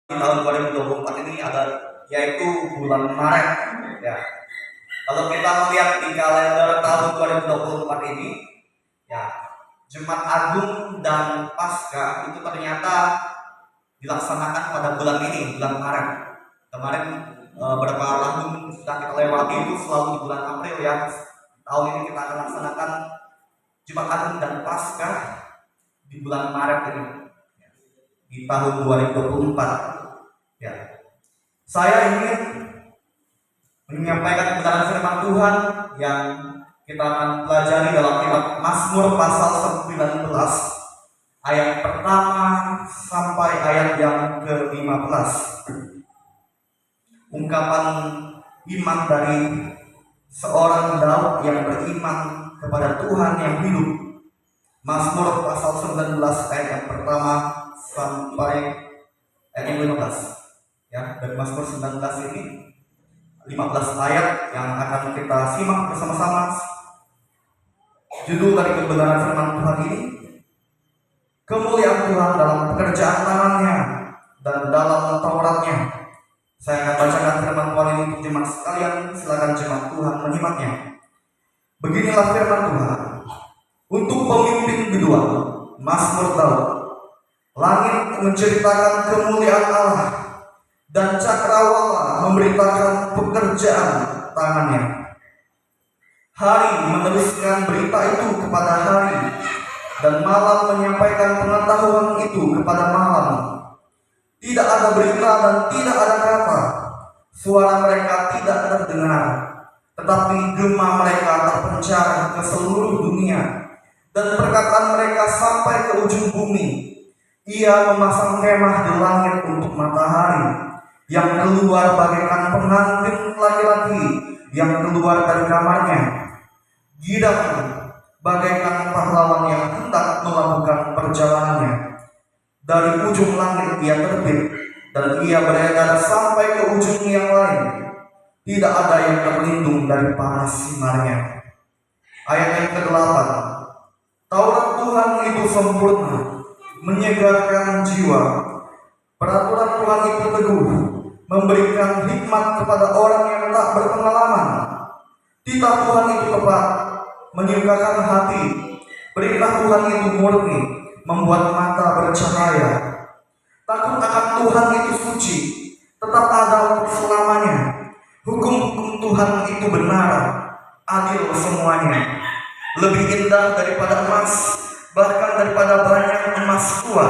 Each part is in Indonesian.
Di tahun 2024 ini ada yaitu bulan Maret ya. Kalau kita melihat di kalender tahun 2024 ini ya, Jumat Agung dan Paskah itu ternyata dilaksanakan pada bulan ini, bulan Maret. Kemarin beberapa tahun sudah kita lewati itu selalu di bulan April ya. Tahun ini kita akan laksanakan Jumat Agung dan Paskah di bulan Maret ini di tahun 2024 ya. Saya ingin menyampaikan kebenaran firman Tuhan yang kita akan pelajari dalam kitab Mazmur pasal 19 ayat pertama sampai ayat yang ke-15. Ungkapan iman dari seorang Daud yang beriman kepada Tuhan yang hidup. Mazmur pasal 19 ayat yang pertama sampai ayat yang 15 ya. Dan Mazmur 19 ini 15 ayat yang akan kita simak bersama-sama. Judul dari kebenaran firman Tuhan ini, kemuliaan Tuhan dalam pekerjaan tangannya dan dalam Tauratnya. Saya akan bacakan firman Tuhan ini untuk jemaat sekalian. Silakan jemaat Tuhan menyimaknya. Beginilah firman Tuhan untuk pemimpin kedua, Mazmur Daud. Langit menceritakan kemuliaan Allah dan cakrawala memberitakan pekerjaan tangannya. Hari meneruskan berita itu kepada hari, dan malam menyampaikan pengetahuan itu kepada malam. Tidak ada berita dan tidak ada kata, suara mereka tidak terdengar, tetapi gema mereka terpencar ke seluruh dunia, dan perkataan mereka sampai ke ujung bumi. Ia memasang kemah di langit untuk matahari, yang keluar bagaikan pengantin laki-laki yang keluar dari kamarnya. Gidang bagaikan pahlawan yang hendak melakukan perjalanannya. Dari ujung langit ia terbit, dan ia beredar sampai ke ujung yang lain. Tidak ada yang terlindung dari panas sinarnya. Ayat yang ke-8. Taurat Tuhan itu sempurna, menyegarkan jiwa. Peraturan Tuhan itu teguh, memberikan hikmat kepada orang yang tak berpengalaman. Titah Tuhan itu tepat, menyukakan hati. Perintah Tuhan itu murni, membuat mata bercahaya. Takut akan Tuhan itu suci, tetap ada untuk selamanya. Hukum-hukum Tuhan itu benar, adil semuanya. Lebih indah daripada emas, bahkan daripada banyak emas tua,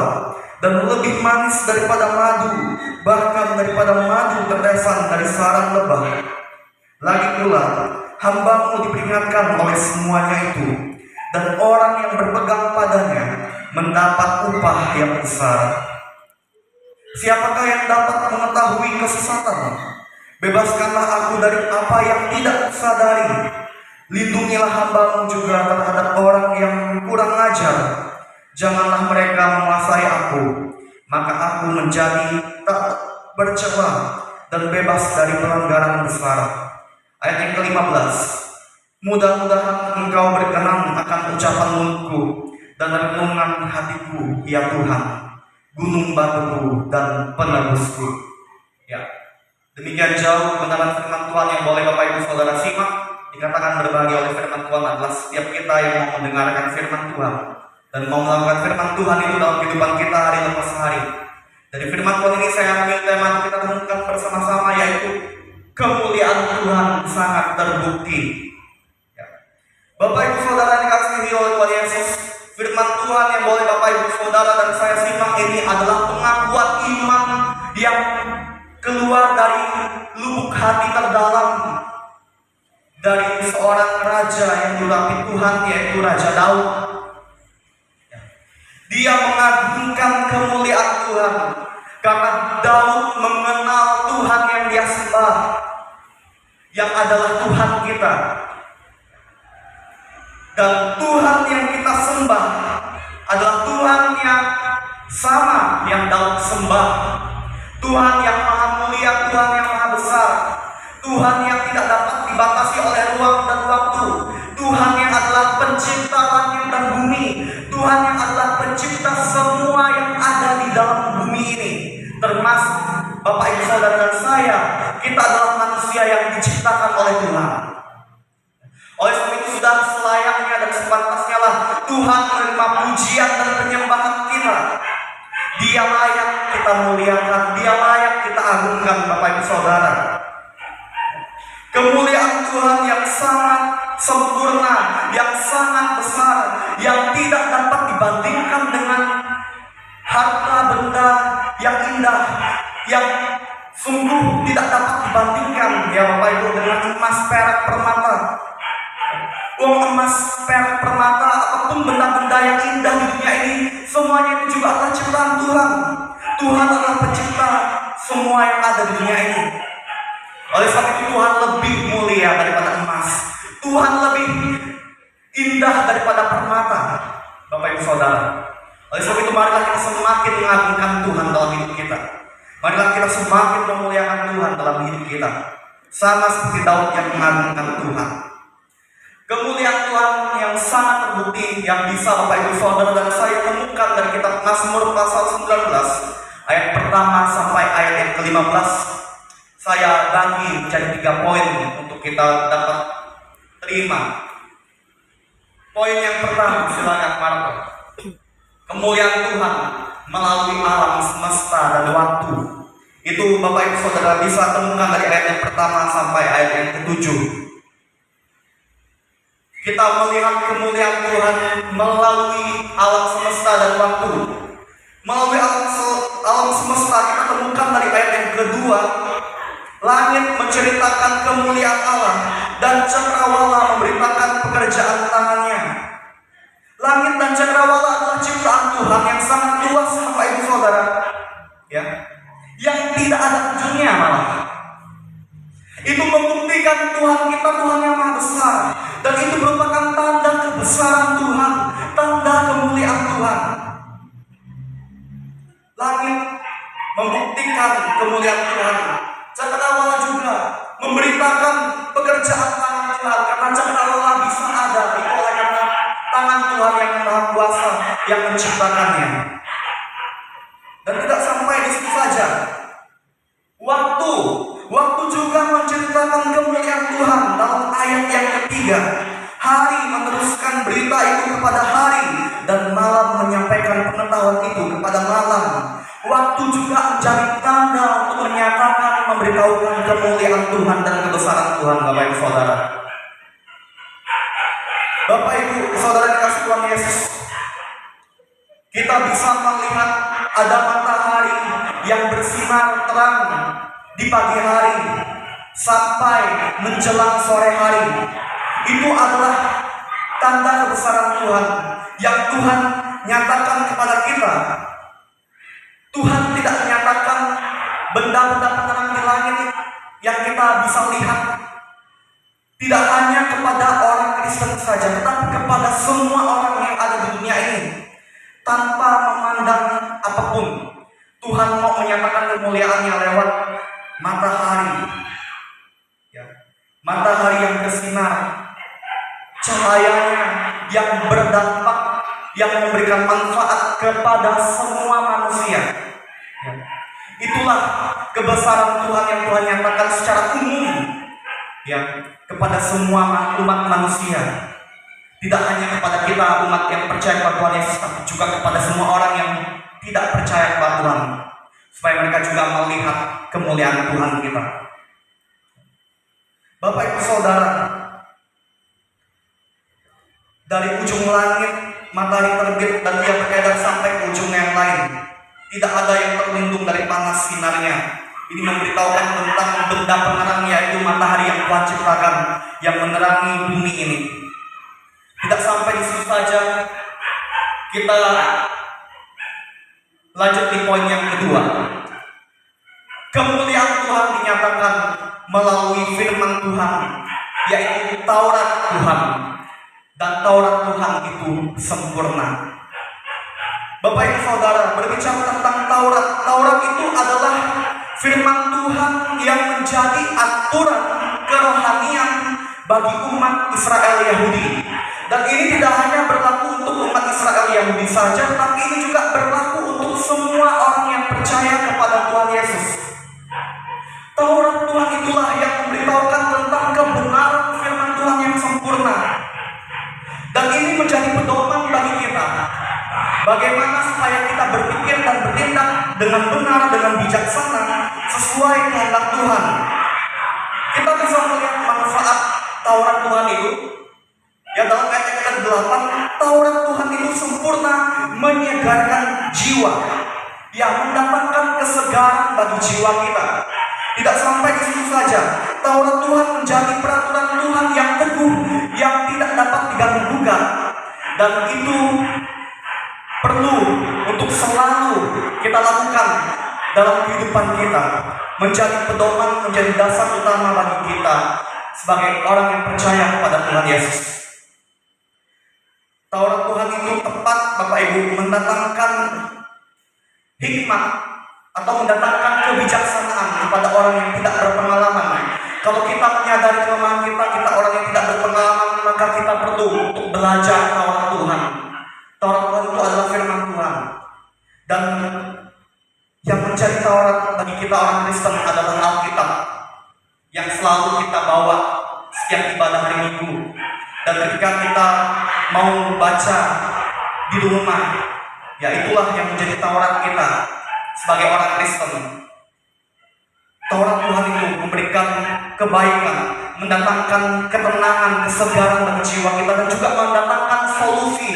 dan lebih manis daripada madu, bahkan daripada madu tetesan dari sarang lebah. Lagi pula, hamba-Mu diperingatkan oleh semuanya itu, dan orang yang berpegang padanya mendapat upah yang besar. Siapakah yang dapat mengetahui kesesatan? Bebaskanlah aku dari apa yang tidak kusadari. Lindungilah hamba-Mu juga terhadap orang yang kurang ajar. Janganlah mereka menguasai aku, maka aku menjadi tak bercela dan bebas dari pelanggaran besar. Ayat yang ke-15. Mudah-mudahan Engkau berkenan akan ucapan mulutku dan renungan hatiku, ya Tuhan, gunung batuku dan penebusku. Ya, demikian jauh kebenaran firman Tuhan yang boleh Bapak Ibu Saudara simak. Dikatakan berbagi oleh firman Tuhan adalah setiap kita yang mau mendengarkan firman Tuhan dan mau melakukan firman Tuhan itu dalam kehidupan kita hari lepas hari. Dari firman Tuhan ini saya ambil tema untuk kita temukan bersama-sama, yaitu kemuliaan Tuhan sangat terbukti. Ya. Bapak Ibu Saudara yang dikasihi oleh Tuhan Yesus, firman Tuhan yang boleh Bapak Ibu Saudara dan saya simak ini adalah pengakuan iman yang keluar dari lubuk hati terdalam dari seorang raja yang diurapi Tuhan, yaitu Raja Daud. Dia mengagungkan kemuliaan Tuhan karena Daud mengenal Tuhan yang dia sembah, yang adalah Tuhan kita. Dan Tuhan yang kita sembah adalah Tuhan yang sama yang Daud sembah. Tuhan yang maha mulia, Tuhan yang maha besar, Tuhan yang tidak dapat dibatasi oleh ruang dan waktu, Tuhan yang adalah pencipta langit dan bumi, Tuhan yang adalah pencipta semua yang ada di dalam bumi ini. termasuk Bapak Ibu Saudara dan saya, kita adalah manusia yang diciptakan oleh Tuhan. Oleh sebab itu sudah selayaknya dan sepantasnya lah Tuhan menerima pujian dan penyembahan kita. Dia layak kita muliakan, Dia layak kita agungkan, Bapak Ibu Saudara. Kemuliaan Tuhan yang sangat sempurna, yang sangat besar, yang tidak dapat dibandingkan dengan harta benda yang indah, yang sungguh tidak dapat dibandingkan, ya Bapak Ibu, dengan emas, perak, permata. Uang emas, perak, permata, apapun benda-benda yang indah di dunia ini, semuanya itu juga adalah ciptaan Tuhan. Tuhan adalah pencipta semua yang ada di dunia ini. Oleh sebab itu Tuhan lebih mulia daripada emas, Tuhan lebih indah daripada permata, Bapak Ibu Saudara. Oleh sebab itu marilah kita semakin mengagungkan Tuhan dalam hidup kita. Marilah kita semakin memuliakan Tuhan dalam hidup kita, sama seperti Daud yang mengagungkan Tuhan. Kemuliaan Tuhan yang sangat terbukti yang bisa Bapak Ibu Saudara dan saya temukan dari kitab Mazmur pasal 19 ayat pertama sampai ayat yang ke-15. Saya bagi menjadi 3 poin untuk kita dapat terima. Poin yang pertama, silakan Marco. Kemuliaan Tuhan melalui alam semesta dan waktu. Itu Bapak Ibu Saudara bisa temukan dari ayat yang pertama sampai ayat yang ke-7. Kita melihat kemuliaan Tuhan melalui alam semesta dan waktu. Melalui alam semesta kita temukan dari ayat yang kedua, langit menceritakan kemuliaan Allah dan cakrawala memberitakan pekerjaan tangannya. Langit dan cakrawala adalah ciptaan Tuhan yang sangat luas, Bapak Ibu Saudara, ya, yang tidak ada ujungnya malah. Itu membuktikan Tuhan kita Tuhan yang maha besar, dan itu merupakan tanda kebesaran Tuhan, tanda kemuliaan Tuhan. Langit membuktikan kemuliaan Tuhan, cakrawala juga memberitakan pekerjaan tangan Tuhan, karena cakrawala bisa ada itu karena tangan Tuhan yang maha kuasa yang menciptakannya. Dan tidak sampai di situ saja. Waktu juga menceritakan kemuliaan Tuhan dalam ayat yang ketiga. Hari meneruskan berita itu kepada hari, dan malam menyampaikan pengetahuan itu kepada malam. Waktu juga menjadi tanda untuk menyatakan, memberitahukan kemuliaan Tuhan dan kebesaran Tuhan, Bapak Ibu Saudara. Bapak Ibu Saudara dikasih Tuhan Yesus, kita bisa melihat ada matahari yang bersinar terang di pagi hari sampai menjelang sore hari. Itu adalah tanda kebesaran Tuhan yang Tuhan nyatakan kepada kita. Tuhan tidak menyatakan benda-benda penerang di langit yang kita bisa lihat tidak hanya kepada orang Kristen saja, tetapi kepada semua orang yang ada di dunia ini. Tanpa memandang apapun, Tuhan mau menyatakan kemuliaannya lewat matahari, ya. Matahari yang bersinar, cahayanya yang berdampak, yang memberikan manfaat kepada semua manusia, ya. Itulah kebesaran Tuhan yang Tuhan nyatakan secara umum, ya, kepada semua umat manusia. Tidak hanya kepada kita umat yang percaya kepada Tuhan Yesus, tapi juga kepada semua orang yang tidak percaya kepada Tuhan, supaya mereka juga melihat kemuliaan Tuhan kita. Bapak Ibu Saudara, dari ujung langit matahari terbit dan dia beredar sampai ke ujung yang lain. Tidak ada yang terlindung dari panas sinarnya. Ini memberitahukan tentang benda penerang, yaitu matahari yang Tuhan ciptakan, yang menerangi bumi ini. Tidak sampai di situ saja, kita lanjut di poin yang kedua. Kemuliaan Tuhan dinyatakan melalui firman Tuhan, yaitu Taurat Tuhan. Dan Taurat Tuhan itu sempurna. Bapak Ibu Saudara, berbicara tentang Taurat, Taurat itu adalah firman Tuhan yang menjadi aturan kerohanian bagi umat Israel Yahudi. Dan ini tidak hanya berlaku untuk umat Israel Yahudi saja, tapi ini juga berlaku untuk semua orang yang percaya kepada Tuhan bijaksana sesuai kehendak Tuhan. Kita bisa melihat manfaat Taurat Tuhan itu. Ya, dalam ayat yang ke-8, Taurat Tuhan itu sempurna menyegarkan jiwa, yang mendatangkan kesegaran bagi jiwa kita. Tidak sampai di situ saja, Taurat Tuhan menjadi peraturan Tuhan yang teguh, yang tidak dapat diganggu-gugat, dan itu perlu untuk selalu kita lakukan dalam kehidupan kita, menjadi pedoman, menjadi dasar utama bagi kita sebagai orang yang percaya kepada Tuhan Yesus. Taurat Tuhan itu tepat, Bapak Ibu, mendatangkan hikmat atau mendatangkan kebijaksanaan kepada orang yang tidak berpengalaman. Kalau kita menyadari kelemahan kita, kita orang yang tidak berpengalaman, maka kita perlu untuk belajar Taurat Tuhan. Taurat Tuhan itu adalah firman Tuhan. Dan yang menjadi Taurat bagi kita orang Kristen adalah Alkitab, yang selalu kita bawa setiap ibadah hari Minggu. Dan ketika kita mau baca di rumah, ya itulah yang menjadi Taurat kita sebagai orang Kristen. Taurat Tuhan itu memberikan kebaikan, mendatangkan ketenangan, kesegaran bagi jiwa kita, dan juga mendatangkan solusi,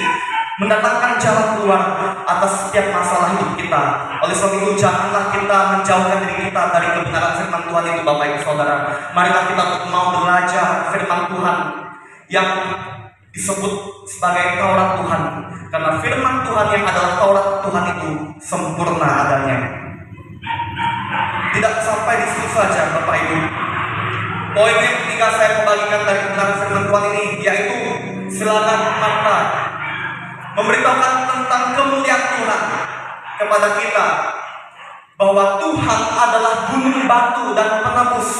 mendatangkan jalan keluar atas setiap masalah hidup kita. Oleh sebab itu, janganlah kita menjauhkan diri kita dari kebenaran firman Tuhan itu, Bapak Ibu Saudara. Marilah kita mau belajar firman Tuhan yang disebut sebagai Taurat Tuhan, karena firman Tuhan yang adalah Taurat Tuhan itu sempurna adanya. Tidak sampai di situ saja, Bapak Ibu. Poin yang ketiga saya membagikan dari kebenaran firman Tuhan ini, yaitu silakan mata memberitahukan tentang kemuliaan Tuhan kepada kita, bahwa Tuhan adalah gunung batu dan penebus.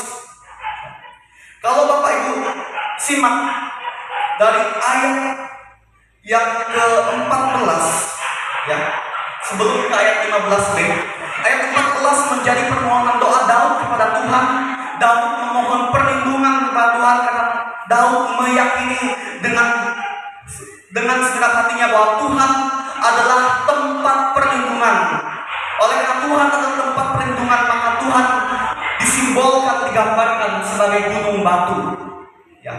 Kalau Bapak Ibu simak dari ayat yang ke-14, ya, sebelum ke ayat 15b, ayat 14 menjadi permohonan doa Daud kepada Tuhan. Daud memohon perlindungan kepada Tuhan karena Daud meyakini dengan segenap hatinya bahwa Tuhan adalah tempat perlindungan. Oleh karena Tuhan adalah tempat perlindungan, maka Tuhan disimbolkan, digambarkan sebagai gunung batu. Ya.